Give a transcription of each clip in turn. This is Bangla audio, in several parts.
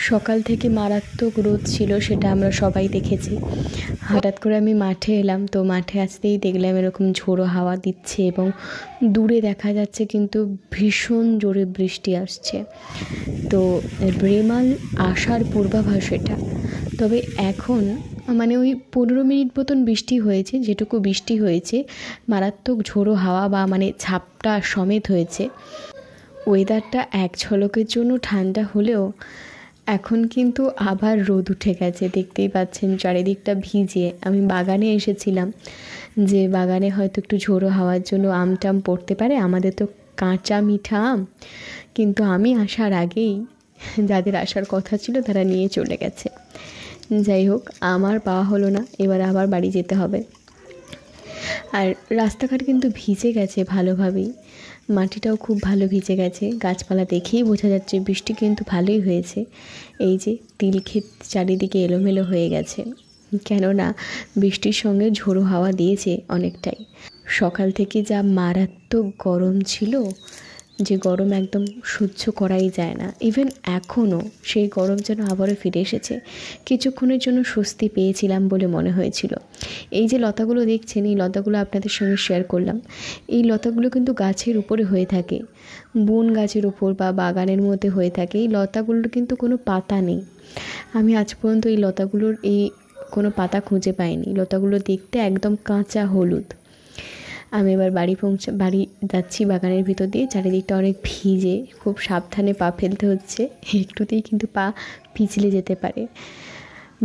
সকাল থেকে মারাত্মক রোদ ছিল, সেটা আমরা সবাই দেখেছি। হঠাৎ করে আমি মাঠে এলাম, তো মাঠে আসতেই দেখলাম এরকম ঝোড়ো হাওয়া দিচ্ছে এবং দূরে দেখা যাচ্ছে কিন্তু ভীষণ জোরে বৃষ্টি আসছে। তো রেমাল আসার পূর্বাভাস এটা। তবে এখন মানে ওই 15 মিনিট মতন বৃষ্টি হয়েছে, যেটুকু বৃষ্টি হয়েছে মারাত্মক ঝোড়ো হাওয়া বা মানে ঝাপটা সমেত হয়েছে। ওয়েদারটা এক ঝলকের জন্য ঠান্ডা হলেও এখন কিন্তু আবার রোদ উঠে গেছে, দেখতেই পাচ্ছেন চারিদিকটা ভিজে। আমি বাগানে এসেছিলাম, যে বাগানে হয়তো একটু ঝোড়ো হাওয়ার জন্য আম টাম পড়তে পারে, আমাদের তো কাঁচা মিঠা আম, কিন্তু আমি আসার আগেই যাদের আসার কথা ছিল তারা নিয়ে চলে গেছে। যাই হোক, আমার পাওয়া হলো না, এবার আবার বাড়ি যেতে হবে। আর রাস্তাঘাট কিন্তু ভিজে গেছে ভালোভাবেই, মাটিটাও খুব ভালো ভিজে গেছে, গাছপালা দেখেই বোঝা যাচ্ছে বৃষ্টি কিন্তু ভালোই হয়েছে। এই যে তিল ক্ষেত চারিদিকে এলোমেলো হয়ে গেছে, কেননা বৃষ্টির সঙ্গে ঝোড়ো হাওয়া দিয়েছে অনেকটাই। সকাল থেকে যা মারাত্মক গরম ছিল, যে গরম একদম সহ্য করাই যায় না, ইভেন এখনও সেই গরম যেন আবারও ফিরে এসেছে। কিছুক্ষণের জন্য স্বস্তি পেয়েছিলাম বলে মনে হয়েছিল। এই যে লতাগুলো দেখছেন, এই লতাগুলো আপনাদের সঙ্গে শেয়ার করলাম। এই লতাগুলো কিন্তু গাছের উপরে হয়ে থাকে, বন গাছের উপর বা বাগানের মধ্যে হয়ে থাকে। এই লতাগুলোর কিন্তু কোনো পাতা নেই। আমি আজ পর্যন্ত এই লতাগুলোর কোনো পাতা খুঁজে পাইনি। লতাগুলো দেখতে একদম কাঁচা হলুদ। আমি এবার বাড়ি যাচ্ছি বাগানের ভিতর দিয়ে। চারিদিকটা অনেক ভিজে, খুব সাবধানে পা ফেলতে হচ্ছে, একটুতেই কিন্তু পা পিছলে যেতে পারে।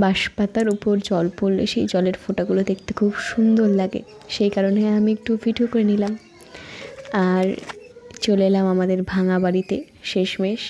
বাঁশপাতার উপর জল পড়লে সেই জলের ফোঁটাগুলো দেখতে খুব সুন্দর লাগে, সেই কারণে আমি একটু ভিডিও করে নিলাম। আর চলে এলাম আমাদের ভাঙা বাড়িতে শেষমেশ।